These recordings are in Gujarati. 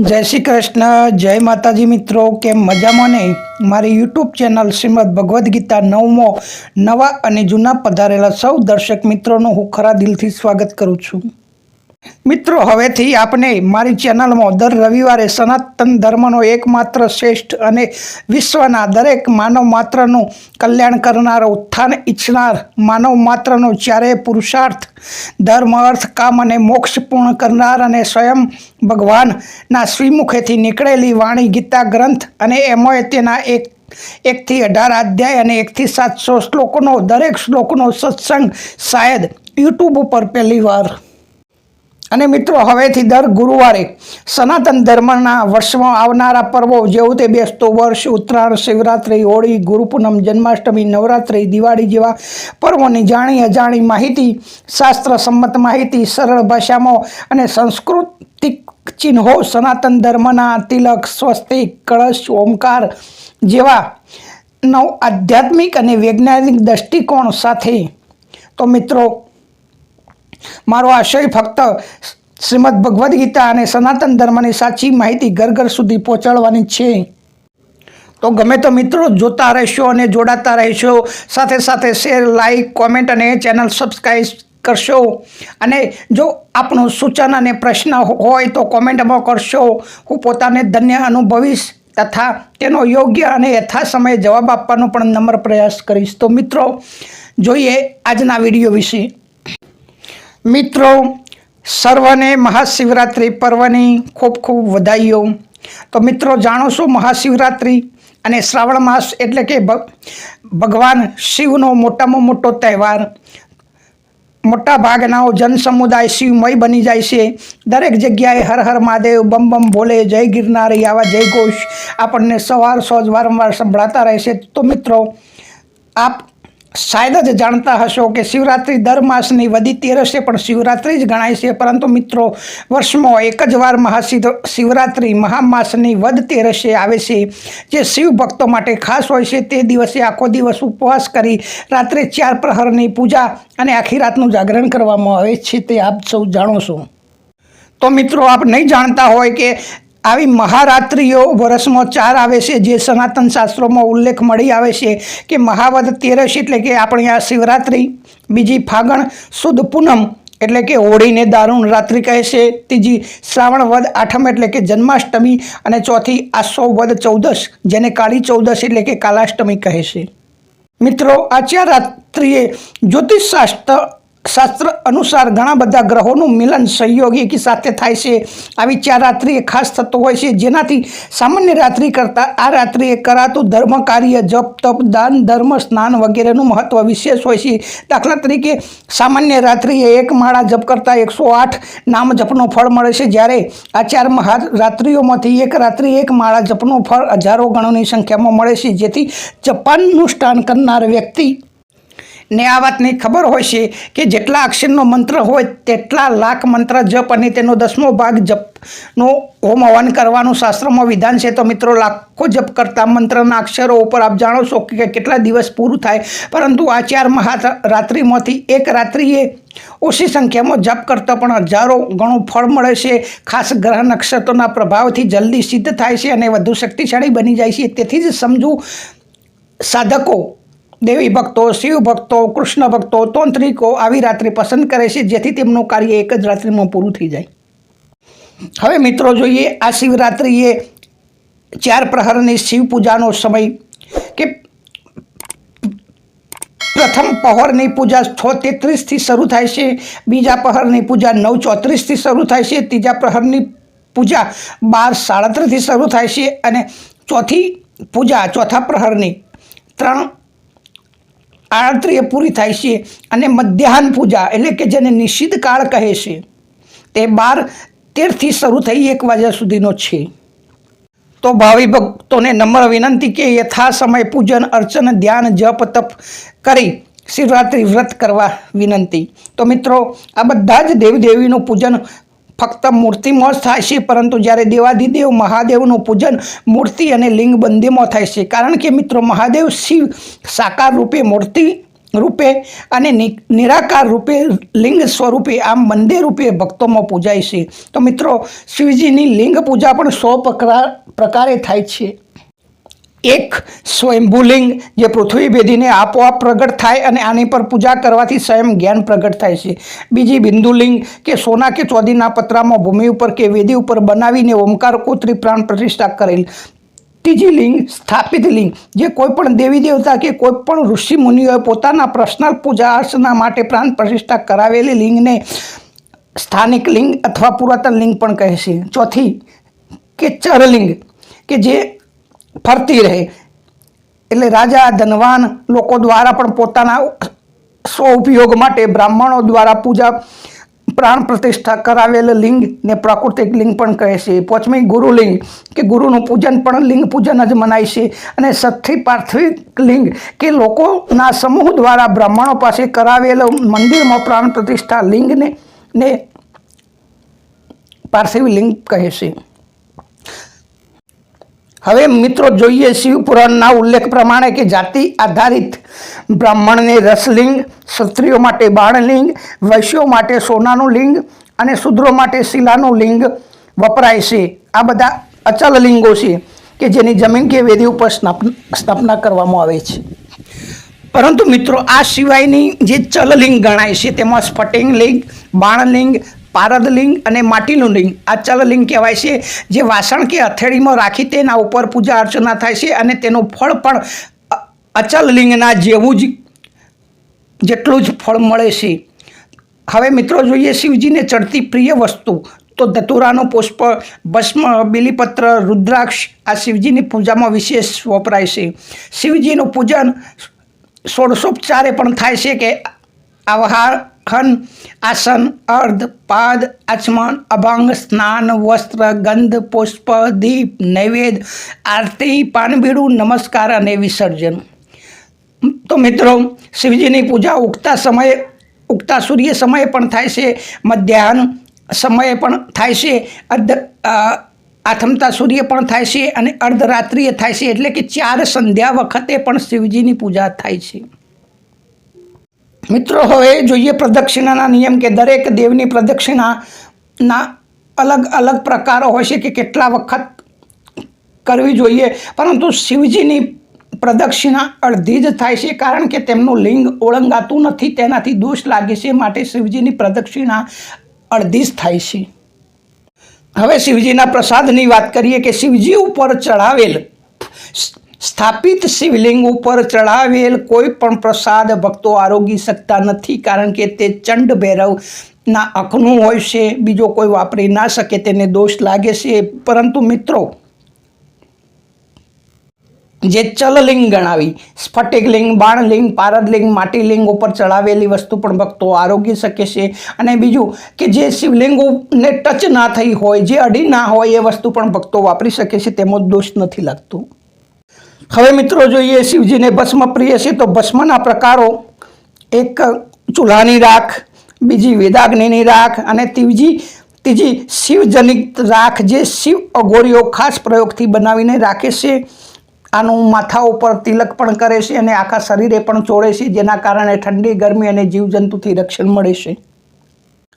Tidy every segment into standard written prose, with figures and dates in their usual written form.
જય શ્રી કૃષ્ણ, જય માતાજી મિત્રો, કેમ મજામાં ને? મારી યુટ્યુબ ચેનલ શ્રીમદ ભગવદ્ ગીતા 9મો નવા અને જૂના પધારેલા સૌ દર્શક મિત્રોનું હું ખરા દિલથી સ્વાગત કરું છું. મિત્રો, હવેથી આપણે મારી ચેનલમાં દર રવિવારે સનાતન ધર્મનો એકમાત્ર શ્રેષ્ઠ અને વિશ્વના દરેક માનવ માત્રનું કલ્યાણ કરનાર, ઉત્થાન ઈચ્છનાર માનવ માત્રનો ચારેય પુરુષાર્થ ધર્મ, અર્થ, કામ અને મોક્ષ પૂર્ણ કરનાર અને સ્વયં ભગવાનના શ્રીમુખેથી નીકળેલી વાણી ગીતા ગ્રંથ અને એમાં તેના એકથી 18 અધ્યાય અને 1 થી 700 શ્લોકોનો દરેક શ્લોકનો સત્સંગ શાયદ યુટ્યુબ ઉપર પહેલીવાર. અને મિત્રો, હવેથી દર ગુરુવારે સનાતન ધર્મના વર્ષમાં આવનારા પર્વો જેવું તે બેસતું વર્ષ, ઉત્તરાયણ, શિવરાત્રિ, હોળી, ગુરુ પૂનમ, જન્માષ્ટમી, નવરાત્રિ, દિવાળી જેવા પર્વોની જાણી અજાણી માહિતી, શાસ્ત્ર સંમત માહિતી સરળ ભાષામાં અને સાંસ્કૃતિક ચિહ્નો, સનાતન ધર્મના તિલક, સ્વસ્તિક, કળશ, ઓમકાર જેવા નવ આધ્યાત્મિક અને વૈજ્ઞાનિક દૃષ્ટિકોણ સાથે. તો મિત્રો, મારો આશય ફક્ત શ્રીમદ ભગવદ્ ગીતા અને સનાતન ધર્મની સાચી માહિતી ઘર ઘર સુધી પહોંચાડવાની છે. તો ગમે તો મિત્રો જોતા રહેશો અને જોડાતા રહેશો. સાથે સાથે શેર, લાઈક, કોમેન્ટ અને ચેનલ સબસ્ક્રાઈબ કરશો. અને જો આપણું સૂચન અને પ્રશ્ન હોય તો કોમેન્ટમાં કરશો. હું પોતાને ધન્ય અનુભવીશ તથા તેનો યોગ્ય અને યથાસમયે જવાબ આપવાનો પણ નમ્ર પ્રયાસ કરીશ. તો મિત્રો, જોઈએ આજના વિડીયો વિશે. મિત્રો, સર્વને મહાશિવરાત્રિ પર્વની ખૂબ ખૂબ વધાઈઓ. તો મિત્રો, જાણો છો મહાશિવરાત્રિ અને શ્રાવણ માસ એટલે કે ભગવાન શિવનો મોટામાં મોટો તહેવાર. મોટા ભાગના જનસમુદાય શિવમય બની જાય છે. દરેક જગ્યાએ હર હર મહાદેવ, બમ બમ ભોલે, જય ગિરનારી આવા જય ઘોષ આપણને સવાર સોજ વારંવાર સંભળાતા રહેશે. તો મિત્રો, આપ શાયદ જ જાણતા હશો કે શિવરાત્રિ દર માસની વધી તેરસે પણ શિવરાત્રિ જ ગણાય છે. પરંતુ મિત્રો, વર્ષમાં એક જ વાર મહાશિવરાત્રિ મહામાસની વધ તેરસે આવે છે, જે શિવ ભક્તો માટે ખાસ હોય છે. તે દિવસે આખો દિવસ ઉપવાસ કરી રાત્રે 4 પ્રહરની પૂજા અને આખી રાતનું જાગરણ કરવામાં આવે છે. તે આપ સૌ જાણો છો. તો મિત્રો, આપ નહીં જાણતા હોય કે આવી મહારાત્રિઓ વર્ષમાં 4 આવે છે, જે સનાતન શાસ્ત્રોમાં ઉલ્લેખ મળી આવે છે કે મહાવદ તેરસ એટલે કે આપણી આ શિવરાત્રિ, બીજી ફાગણ સુદ પૂનમ એટલે કે હોળીને દારૂણ રાત્રિ કહે છે, ત્રીજી શ્રાવણ વદ આઠમ એટલે કે જન્માષ્ટમી અને ચોથી આસો વદ ચૌદશ જેને કાળી ચૌદશ એટલે કે કાલાષ્ટમી કહે છે. મિત્રો, આ 4 રાત્રિએ જ્યોતિષ શાસ્ત્ર અનુસાર ઘણા બધા ગ્રહોનું મિલન સહયોગી સાથે થાય છે. આવી 4 રાત્રિએ ખાસ થતો હોય છે, જેનાથી સામાન્ય રાત્રિ કરતાં આ રાત્રિએ કરાતું ધર્મ કાર્ય, જપ, તપ, દાન, ધર્મ, સ્નાન વગેરેનું મહત્વ વિશેષ હોય છે. દાખલા તરીકે સામાન્ય રાત્રિએ 1 માળા જપ કરતાં 108 નામ જપનું ફળ મળે છે, જ્યારે આ 4 મહારાત્રિઓમાંથી એક રાત્રિ 1 માળા જપનું ફળ હજારો ગણોની સંખ્યામાં મળે છે. જેથી જપાનુષ્ઠાન કરનાર વ્યક્તિ ને આ વાતની ખબર હોય છે કે જેટલા અક્ષરનો મંત્ર હોય તેટલા લાખ મંત્ર જપ અને તેનો 10મો ભાગ જપનો હોમ હવન કરવાનું શાસ્ત્રમાં વિધાન છે. તો મિત્રો, લાખો જપ કરતા મંત્રના અક્ષરો ઉપર આપ જાણો છો કે કેટલા દિવસ પૂરું થાય. પરંતુ આ 4 મહારાત્રિમાંથી એક રાત્રિએ ઓછી સંખ્યામાં જપ કરતાં પણ હજારો ગણું ફળ મળે છે. ખાસ ગ્રહ નક્ષત્રોના પ્રભાવથી જલ્દી સિદ્ધ થાય છે અને વધુ શક્તિશાળી બની જાય છે. તેથી જ સમજુ સાધકો, દેવી ભક્તો, શિવ ભક્તો, કૃષ્ણ ભક્તો, તાંત્રિકો આવી રાત્રિ પસંદ કરે છે, જેથી તેમનું કાર્ય એક જ રાત્રિમાં પૂરું થઈ જાય. હવે મિત્રો, જોઈએ આ શિવરાત્રિએ 4 પ્રહરની શિવ પૂજાનો સમય કે પ્રથમ પહોરની પૂજા 6:33થી શરૂ થાય છે, બીજા પ્રહરની પૂજા 9:34થી શરૂ થાય છે, ત્રીજા પ્રહરની પૂજા 12:37થી શરૂ થાય છે અને ચોથી પૂજા ચોથા પ્રહરની 3:38 પૂરી થાય છે. અને મધ્યાહન પૂજા એટલે કે જેને નિષિદ્ધ કાળ કહે છે, તે 12:13થી શરૂ થઈ 1 વાગ્યા સુધીનો છે. તો ભાવિ ભક્તોને નમ્ર વિનંતી કે યથા સમય પૂજન, અર્ચન, ધ્યાન, જપ, તપ કરી શિવરાત્રિ વ્રત કરવા વિનંતી. તો મિત્રો, આ બધા જ દેવદેવીનું પૂજન ફક્ત મૂર્તિમાં જ થાય છે, પરંતુ જ્યારે દેવાધિદેવ મહાદેવનું પૂજન મૂર્તિ અને લિંગ બંનેમાં થાય છે. કારણ કે મિત્રો, મહાદેવ શિવ સાકાર રૂપે મૂર્તિ રૂપે અને નિરાકાર રૂપે લિંગ સ્વરૂપે આમ બંને રૂપે ભક્તોમાં પૂજાય છે. તો મિત્રો શિવજીની લિંગ પૂજા પણ 100 પ્રકારે થાય છે. એક સ્વયંભૂલિંગ જે પૃથ્વી ભેદીને આપોઆપ પ્રગટ થાય અને આની પર પૂજા કરવાથી સ્વયં જ્ઞાન પ્રગટ થાય છે. બીજી બિંદુલિંગ કે સોના કે ચોદીના પતરામાં ભૂમિ ઉપર કે વેદી ઉપર બનાવીને ઓમકાર કોતરી પ્રાણ પ્રતિષ્ઠા કરેલ. ત્રીજી લિંગ સ્થાપિત લિંગ જે કોઈ પણ દેવી દેવતા કે કોઈ પણ ઋષિ મુનિઓએ પોતાના પર્સનલ પૂજા અર્ચના માટે પ્રાણ પ્રતિષ્ઠા કરાવેલી લિંગને સ્થાનિક લિંગ અથવા પુરાતન લિંગ પણ કહે છે. ચોથી કે ચરલિંગ કે જે ફરતી રહે, એટલે રાજા ધનવાન લોકો દ્વારા પણ પોતાના સ્વ ઉપયોગ માટે બ્રાહ્મણો દ્વારા પૂજા પ્રાણ પ્રતિષ્ઠા કરાવેલ લિંગ ને પ્રાકૃતિક લિંગ પણ કહે છે. પાંચમી ગુરુલિંગ કે ગુરુનું પૂજન પણ લિંગ પૂજન જ મનાય છે. અને છઠ્ઠી પાર્થિક લિંગ કે લોકોના સમૂહ દ્વારા બ્રાહ્મણો પાસે કરાવેલ મંદિરમાં પ્રાણ પ્રતિષ્ઠા લિંગને પાર્થિવ લિંગ કહે છે. હવે મિત્રો જોઈએ શિવપુરાણના ઉલ્લેખ પ્રમાણે કે જાતિ આધારિત બ્રાહ્મણને રસલિંગ, ક્ષત્રિયો માટે બાણલિંગ, વૈશ્યો માટે સોનાનું લિંગ અને શૂદ્રો માટે શિલાનું લિંગ વપરાય છે. આ બધા અચલ લિંગો છે કે જેની જમીન કે વેદી ઉપર સ્થાપના કરવામાં આવે છે. પરંતુ મિત્રો આ સિવાયની જે ચલલિંગ ગણાય છે તેમાં સ્ફટિક લિંગ, બાણલિંગ, પારદલિંગ અને માટીનું લિંગ આ ચલલિંગ કહેવાય છે. જે વાસણ કે હથેળીમાં રાખી તેના ઉપર પૂજા અર્ચના થાય છે અને તેનું ફળ પણ અચલ લિંગના જેવું જ જેટલું જ ફળ મળે છે. હવે મિત્રો જોઈએ શિવજીને ચડતી પ્રિય વસ્તુ તો ધતુરાનું પુષ્પ, ભસ્મ, બીલીપત્ર, રુદ્રાક્ષ આ શિવજીની પૂજામાં વિશેષ વપરાય છે. શિવજીનું પૂજન ષોડશોપચારે પણ થાય છે કે આવાહન, આસન, અર્ધ, પાદ, આચમન, અભંગ, સ્નાન, વસ્ત્ર, ગંધ, પુષ્પ, દીપ, નૈવેદ્ય, આરતી, પાનબીડું, નમસ્કાર અને વિસર્જન. તો મિત્રો શિવજીની પૂજા ઉગતા સૂર્ય સમયે પણ થાય છે, મધ્યાહન સમયે પણ થાય છે, આથમતા સૂર્ય પણ થાય છે અને અર્ધરાત્રિએ થાય છે. એટલે કે 4 સંધ્યા વખતે પણ શિવજીની પૂજા થાય છે. મિત્રો હવે જોઈએ પ્રદક્ષિણાના નિયમ કે દરેક દેવની પ્રદક્ષિણાના અલગ અલગ પ્રકારો હોય છે કે કેટલા વખત કરવી જોઈએ. પરંતુ શિવજીની પ્રદક્ષિણા અડધી જ થાય છે કારણ કે તેમનું લિંગ ઓળંગાતું નથી, તેનાથી દોષ લાગે છે. માટે શિવજીની પ્રદક્ષિણા અડધી જ થાય છે. હવે શિવજીના પ્રસાદની વાત કરીએ કે શિવજી ઉપર ચડાવેલ સ્થાપિત શિવલિંગ ઉપર ચડાવેલ કોઈ પણ પ્રસાદ ભક્તો આરોગી શકતા નથી કારણ કે તે ચંડ ભૈરવના હકનું હોય છે. બીજો કોઈ વાપરી ના શકે, તેને દોષ લાગે છે. પરંતુ મિત્રો જે ચલલિંગ ગણાવી સ્ફટિક લિંગ, બાણલિંગ, પારદલિંગ, માટીલિંગ ઉપર ચડાવેલી વસ્તુ પણ ભક્તો આરોગી શકે છે. અને બીજું કે જે શિવલિંગોને ટચ ના થઈ હોય, જે અડી ના હોય એ વસ્તુ પણ ભક્તો વાપરી શકે છે, તેમાં દોષ નથી લાગતો. હવે મિત્રો જોઈએ શિવજીને ભસ્મ પ્રિય છે તો ભસ્મના પ્રકારો: એક ચૂલાની રાખ, બીજી વેદાગ્નિની રાખ અને ત્રીજી શિવજનિત રાખ જે શિવ અઘોરીઓ ખાસ પ્રયોગથી બનાવીને રાખે છે. આનું માથા ઉપર તિલક પણ કરે છે અને આખા શરીરે પણ ચોળે છે, જેના કારણે ઠંડી, ગરમી અને જીવજંતુથી રક્ષણ મળે છે.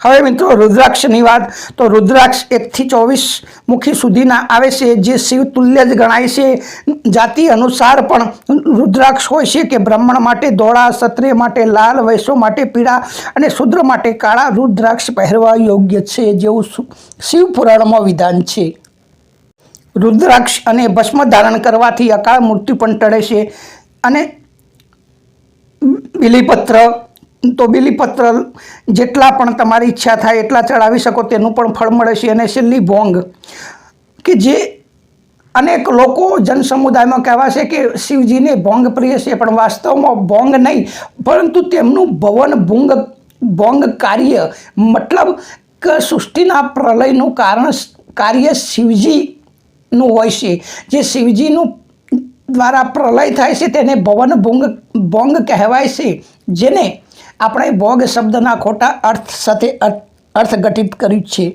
હવે મિત્રો રુદ્રાક્ષની વાત તો રુદ્રાક્ષ 1 થી 24 મુખી સુધીના આવે છે જે શિવ તુલ્ય જ ગણાય છે. જાતિ અનુસાર પણ રુદ્રાક્ષ હોય છે કે બ્રાહ્મણ માટે ધોળા, ક્ષત્રિય માટે લાલ, વૈશ્ય માટે પીળા અને શૂદ્ર માટે કાળા રુદ્રાક્ષ પહેરવા યોગ્ય છે, જેવું શિવ પુરાણમાં વિધાન છે. રુદ્રાક્ષ અને ભસ્મ ધારણ કરવાથી અકાળ મૃત્યુ પણ ટળે છે. અને બીલીપત્ર તો બીલીપત્ર જેટલા પણ તમારી ઈચ્છા થાય એટલા ચડાવી શકો, તેનું પણ ફળ મળે છે. અને છેલ્લી ભોંગ કે જે અનેક લોકો જનસમુદાયમાં કહેવા છે કે શિવજીને ભોંગ પ્રિય છે, પણ વાસ્તવમાં ભોંગ નહીં પરંતુ તેમનું ભવન ભોંગ કાર્ય, મતલબ કે સૃષ્ટિના પ્રલયનું કાર્ય શિવજીનું હોય છે. જે શિવજીનું દ્વારા પ્રલય થાય છે તેને ભવન ભોંગ કહેવાય છે, જેને આપણે ભોગ શબ્દના ખોટા અર્થ સાથે અર્થઘટિત કર્યું છે.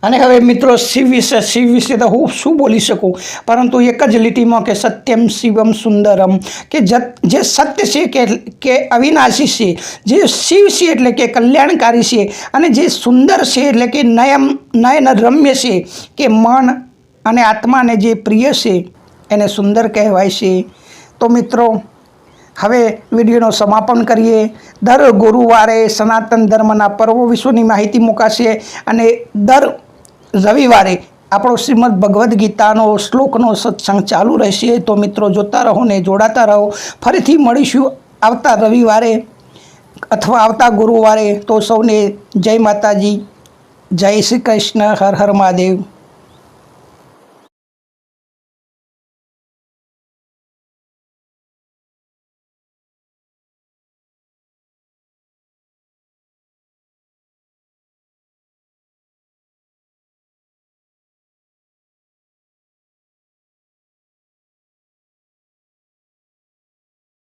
અને હવે મિત્રો શિવ વિશે તો હું શું બોલી શકું, પરંતુ એક જ લીટીમાં કે સત્યમ શિવમ સુંદરમ, કે જે સત્ય છે કે અવિનાશી છે, જે શિવ છે એટલે કે કલ્યાણકારી છે, અને જે સુંદર છે એટલે કે નયન રમ્ય છે, કે મન અને આત્માને જે પ્રિય છે એને સુંદર કહેવાય છે. તો મિત્રો હવે વિડીયોનો સમાપન કરીએ. દર ગુરુવારે સનાતન ધર્મના પર્વો વિશ્વની માહિતી મુકાશે, અને દર રવિવારે આપણો શ્રીમદ ભગવદ્ ગીતાનો શ્લોકનો સત્સંગ ચાલુ રહેશે. તો મિત્રો જોતા રહો ને જોડાતા રહો. ફરીથી મળીશું આવતા રવિવારે અથવા આવતા ગુરુવારે. તો સૌને જય માતાજી, જય શ્રી કૃષ્ણ, હર હર મહાદેવ.